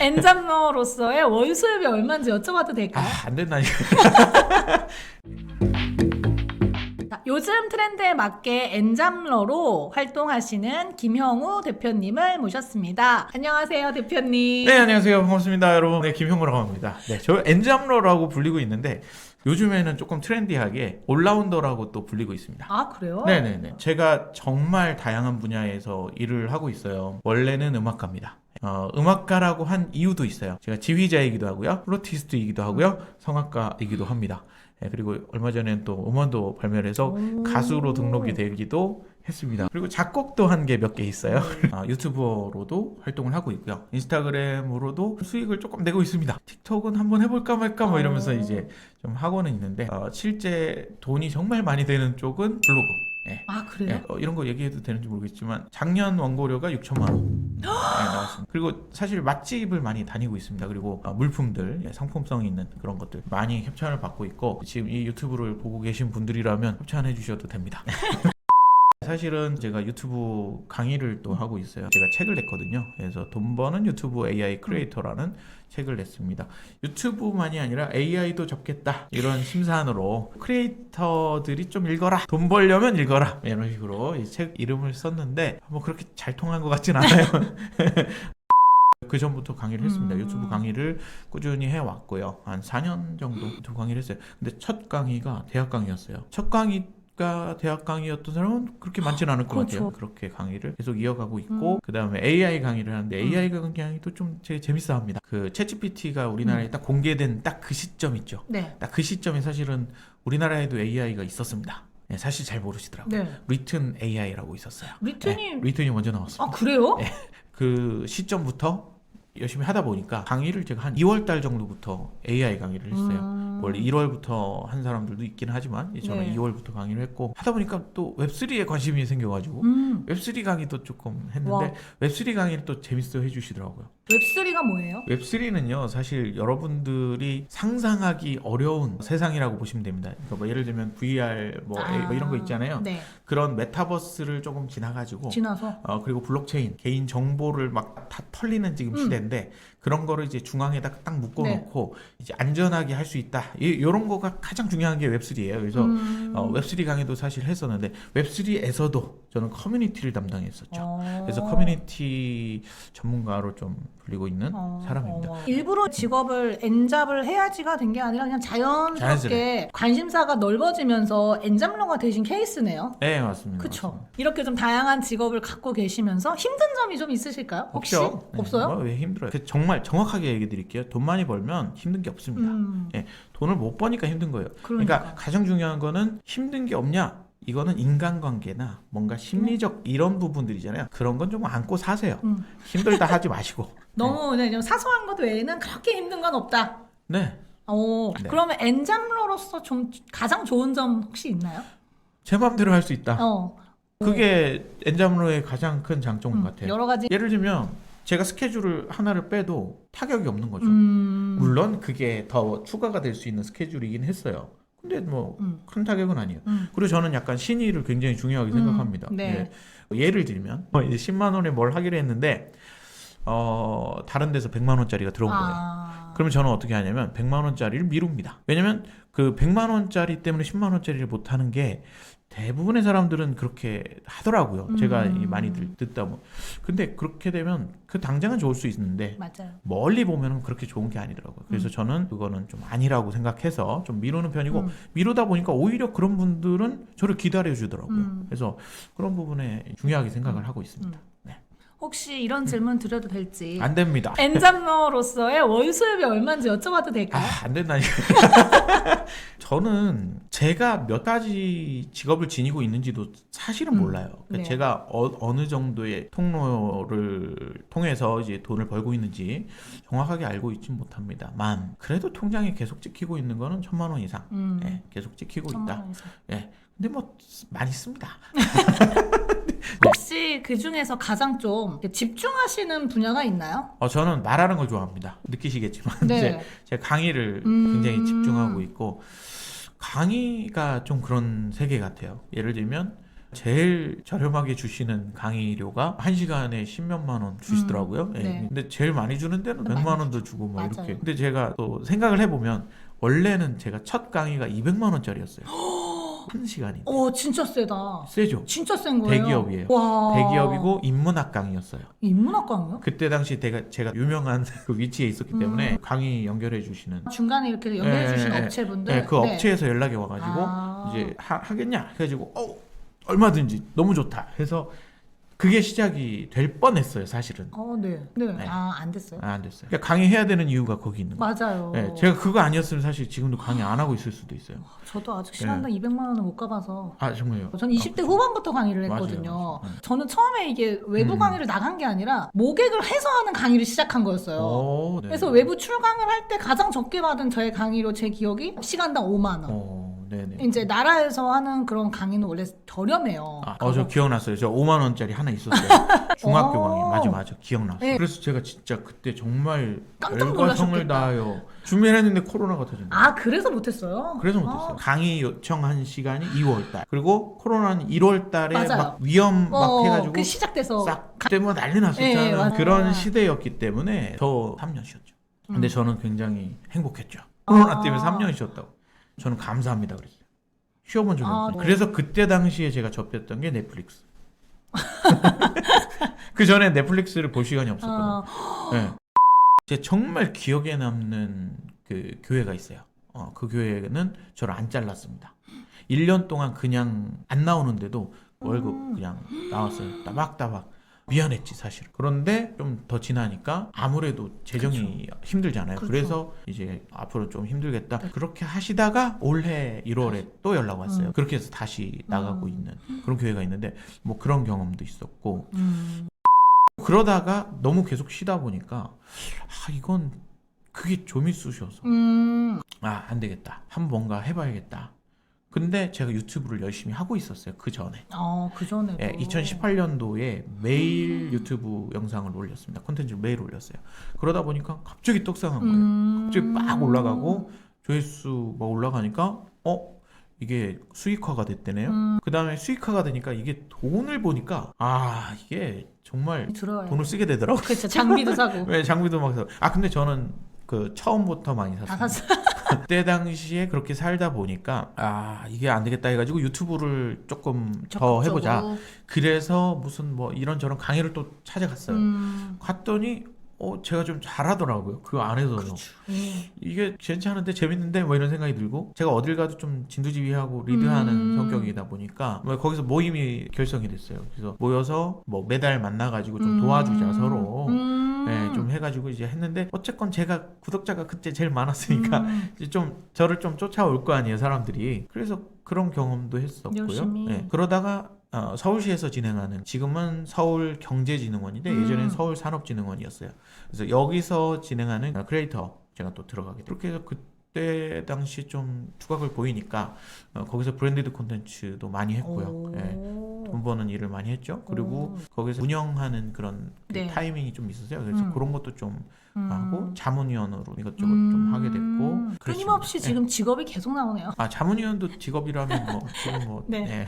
엔잡러로서의 월 수입이 얼마인지 여쭤봐도 될까요? 안 된다니까. 자, 요즘 트렌드에 맞게 엔잡러로 활동하시는 김형우 대표님을 모셨습니다. 안녕하세요, 대표님. 네, 안녕하세요. 반갑습니다, 여러분. 네, 김형우라고 합니다. 네, 저 엔잡러라고 불리고 있는데 요즘에는 조금 트렌디하게 올라운더라고 또 불리고 있습니다. 아, 그래요? 네네네. 제가 정말 다양한 분야에서 일을 하고 있어요. 원래는 음악가입니다. 음악가라고 한 이유도 있어요. 제가 지휘자이기도 하고요, 플루티스트이기도 하고요, 성악가이기도 합니다. 네, 그리고 얼마 전에는 또 음원도 발매를 해서 가수로 등록이 되기도 했습니다. 그리고 작곡도 한 게 몇 개 있어요. 유튜버로도 활동을 하고 있고요. 인스타그램으로도 수익을 조금 내고 있습니다. 틱톡은 한번 해볼까 말까 뭐 이러면서 이제 좀 하고는 있는데 실제 돈이 정말 많이 되는 쪽은 블로그. 네. 아, 그래요? 네, 이런 거 얘기해도 되는지 모르겠지만 작년 원고료가 6천만 원 나왔습니다. 그리고 사실 맛집을 많이 다니고 있습니다. 그리고 물품들, 상품성이 있는 그런 것들 많이 협찬을 받고 있고, 지금 이 유튜브를 보고 계신 분들이라면 협찬해 주셔도 됩니다. 사실은 제가 유튜브 강의를 또 하고 있어요. 제가 책을 냈거든요. 그래서 돈 버는 유튜브 AI 크리에이터라는 책을 냈습니다. 유튜브만이 아니라 AI도 접겠다, 이런 심산으로 크리에이터들이 좀 읽어라, 돈 벌려면 읽어라, 이런 식으로 이 책 이름을 썼는데 뭐 그렇게 잘 통한 것 같진 않아요. 그 전부터 강의를 했습니다. 유튜브 강의를 꾸준히 해왔고요. 한 4년 정도 유튜브 강의를 했어요. 근데 첫 강의가 대학 강의였어요. 첫 강의가 대학 강의였던 사람은 그렇게 많지는 않을 것 같아요. 그렇게 강의를 계속 이어가고 있고, 그 다음에 AI 강의를 하는데 AI 강의도 좀 되게 재밌어합니다. 그 챗GPT가 우리나라에 딱 공개된 딱 그 시점 있죠. 네. 딱 그 시점에 사실은 우리나라에도 AI가 있었습니다. 네, 사실 잘 모르시더라고요. 네. 리튼 AI라고 있었어요. 리튼이 리튼이 먼저 나왔어요. 아, 그래요? 네. 그 시점부터 열심히 하다 보니까 강의를 제가 한 2월 달 정도부터 AI 강의를 했어요. 원래 1월부터 한 사람들도 있긴 하지만 저는 네. 2월부터 2월부터 강의를 했고, 하다 보니까 또 웹3에 관심이 생겨가지고 웹3 강의도 조금 했는데, 와. 웹3 강의를 또 재밌어 해주시더라고요. 웹3가 뭐예요? 웹3는요, 사실 여러분들이 상상하기 어려운 세상이라고 보시면 됩니다. 그러니까 뭐 예를 들면 VR 뭐 이런 거 있잖아요. 네. 그런 메타버스를 조금 지나가지고 지나서. 그리고 블록체인, 개인 정보를 막 다 털리는 지금 시대인데, 그런 거를 이제 중앙에다 딱 묶어놓고 이제 안전하게 할 수 있다. 이런 거가 가장 중요한 게 웹3예요. 그래서 웹3 강의도 사실 했었는데, 웹3에서도 저는 커뮤니티를 담당했었죠. 그래서 커뮤니티 전문가로 좀 불리고 있는 사람입니다. 일부러 직업을 엔잡을 해야지가 된 게 아니라 그냥 자연스럽게 자연스레. 관심사가 넓어지면서 엔잡러가 되신 케이스네요. 네, 맞습니다. 그쵸. 맞습니다. 이렇게 좀 다양한 직업을 갖고 계시면서 힘든 점이 좀 있으실까요? 혹시? 없죠. 네. 없어요? 왜 힘들어요? 정말 정확하게 얘기 드릴게요. 돈 많이 벌면 힘든 게 없습니다. 예, 돈을 못 버니까 힘든 거예요. 그러니까 가장 중요한 거는 힘든 게 없냐? 이거는 인간관계나 뭔가 심리적 이런 부분들이잖아요. 그런 건 좀 안고 사세요. 힘들다 하지 마시고. 너무 좀 사소한 것 외에는 그렇게 힘든 건 없다. 네. 네. 그러면 엔잡러로서 좀 가장 좋은 점 혹시 있나요? 제 마음대로 할 수 있다. 그게 엔잡러의 가장 큰 장점 같아요. 여러 가지. 예를 들면 제가 스케줄을 하나를 빼도 타격이 없는 거죠. 물론 그게 더 추가가 될 수 있는 스케줄이긴 했어요. 근데 뭐 큰 타격은 아니에요. 그리고 저는 약간 신의를 굉장히 중요하게 생각합니다. 네. 예를 들면 이제 10만 원에 뭘 하기로 했는데 다른 데서 100만 원짜리가 들어온 거예요. 그러면 저는 어떻게 하냐면 100만 원짜리를 미룹니다. 왜냐면 그 100만 원짜리 때문에 10만 원짜리를 못 하는 게 대부분의 사람들은 그렇게 하더라고요. 제가 많이 듣다 보면. 근데 그렇게 되면 그 당장은 좋을 수 있는데 맞아요. 멀리 보면은 그렇게 좋은 게 아니더라고요. 그래서 저는 그거는 좀 아니라고 생각해서 좀 미루는 편이고, 미루다 보니까 오히려 그런 분들은 저를 기다려 주더라고요. 그래서 그런 부분에 중요하게 생각을 하고 있습니다. 네. 혹시 이런 질문 드려도 될지. 안 됩니다. 엔잡러로서의 월 수입이 얼마인지 여쭤봐도 될까요? 안 된다니까. 저는 제가 몇 가지 직업을 지니고 있는지도 사실은 몰라요. 그러니까 네. 제가 어느 정도의 통로를 통해서 이제 돈을 벌고 있는지 정확하게 알고 있진 못합니다만, 그래도 통장에 계속 찍히고 있는 거는 1,000만 원 이상 예, 계속 찍히고 있다. 예, 근데 뭐 많이 씁니다. 혹시 그 중에서 가장 좀 집중하시는 분야가 있나요? 저는 말하는 걸 좋아합니다. 느끼시겠지만 네. 이제 제가 강의를 굉장히 집중하고 있고, 강의가 좀 그런 세계 같아요. 예를 들면 제일 저렴하게 주시는 강의료가 1시간에 10몇만 원 주시더라고요. 예. 네. 근데 제일 많이 주는 데는 많이 100만 원도 주고 뭐 맞아요. 이렇게. 근데 제가 또 생각을 해보면 원래는 제가 첫 강의가 200만 원짜리였어요. 1시간이. 진짜 세다. 세죠? 진짜 센 거예요. 대기업이에요. 와. 대기업이고 인문학 강의였어요. 인문학 강의요? 그때 당시 제가 유명한 그 위치에 있었기 때문에 강의 연결해 주시는 중간에 이렇게 연결해 주신 예, 업체분들. 네, 그 업체에서 연락이 와가지고 아. 이제 하겠냐 해가지고 얼마든지 너무 좋다 해서 그게 시작이 될 뻔했어요 사실은. 네. 네. 네. 안 됐어요. 안 됐어요. 그러니까 강의해야 되는 이유가 거기 있는 거예요. 맞아요. 네, 제가 그거 아니었으면 사실 지금도 강의 안 하고 있을 수도 있어요. 저도 아직 시간당 200만 원을 못 가봐서. 아 정말요? 전 20대 후반부터 강의를 맞아요, 했거든요. 맞아요. 저는 처음에 이게 외부 강의를 나간 게 아니라 모객을 해서 하는 강의를 시작한 거였어요. 네. 그래서 외부 출강을 할 때 가장 적게 받은 저의 강의로 제 기억이 시간당 5만 원. 네네. 이제 나라에서 하는 그런 강의는 원래 저렴해요. 저 기억났어요. 저 5만 원짜리 하나 있었어요. 중학교 강의. 맞아. 기억났어요. 네. 그래서 제가 진짜 그때 정말 깜짝 열과 성을 놀라셨겠다. 다하여 준비를 했는데 코로나가 터진다. 그래서 못했어요? 그래서 못했어요. 강의 요청한 시간이 2월달. 그리고 코로나는 1월달에 맞아요. 막 위험 막 해가지고 그 시작돼서 싹 그때 뭐 난리 났었잖아요. 네, 맞아요. 그런 시대였기 때문에 저 3년 쉬었죠. 근데 저는 굉장히 행복했죠. 코로나 때문에 3년 쉬었다고. 저는 감사합니다 그랬어요. 쉬어본 적이 없어요. 네. 그래서 그때 당시에 제가 접했던 게 넷플릭스. 그 전에 넷플릭스를 볼 시간이 없었거든요. 네. 제 정말 기억에 남는 그 교회가 있어요. 그 교회는 저를 안 잘랐습니다. 1년 동안 그냥 안 나오는데도 월급 그냥 나왔어요. 따박따박. 미안했지 사실. 그런데 좀 더 지나니까 아무래도 재정이 힘들잖아요. 그렇죠. 그래서 이제 앞으로 좀 힘들겠다. 그렇게 하시다가 올해 1월에 또 연락 왔어요. 그렇게 해서 다시 나가고 있는 그런 교회가 있는데 뭐 그런 경험도 있었고 그러다가 너무 계속 쉬다 보니까 이건 그게 좀 있으셔서 안 되겠다. 한번 뭔가 해봐야겠다. 근데 제가 유튜브를 열심히 하고 있었어요. 그 전에. 그 전에도. 2018년도에 매일 유튜브 영상을 올렸습니다. 콘텐츠를 매일 올렸어요. 그러다 보니까 갑자기 떡상한 거예요. 갑자기 막 올라가고 조회수 막 올라가니까 이게 수익화가 됐대네요. 그 다음에 수익화가 되니까 이게 돈을 보니까 이게 정말 들어와요. 돈을 쓰게 되더라고요. 그렇죠. 장비도 사고. 네, 장비도 막 사고. 근데 저는 그 처음부터 많이 다 샀어요. 샀어. 그때 당시에 그렇게 살다 보니까 이게 안 되겠다 해가지고 유튜브를 조금 더 해보자. 그래서 무슨 뭐 이런저런 강의를 또 찾아갔어요. 갔더니 제가 좀 잘하더라고요. 그 안에서도. 그렇죠. 이게 괜찮은데 재밌는데 뭐 이런 생각이 들고 제가 어딜 가도 좀 진두지휘하고 리드하는 성격이다 보니까 뭐 거기서 모임이 결성이 됐어요. 그래서 모여서 뭐 매달 만나가지고 좀 도와주자 서로. 네, 좀 해가지고 이제 했는데 어쨌건 제가 구독자가 그때 제일 많았으니까 이제 좀 저를 좀 쫓아올 거 아니에요 사람들이. 그래서 그런 경험도 했었고요. 열심히. 네, 그러다가 서울시에서 진행하는 지금은 서울경제진흥원인데 예전엔 서울산업진흥원이었어요. 그래서 여기서 진행하는 크리에이터 제가 또 들어가게 그렇게 해서 그때 당시 좀 두각을 보이니까 거기서 브랜디드 콘텐츠도 많이 했고요. 돈 버는 일을 많이 했죠. 그리고 거기서 운영하는 그런 그 네. 타이밍이 좀 있었어요. 그래서 그런 것도 좀 하고 자문위원으로 이것저것 좀 하게 됐고 끊임없이 그랬습니다. 지금 직업이 계속 나오네요. 자문위원도 직업이라면 뭐 지금 뭐 네. 네.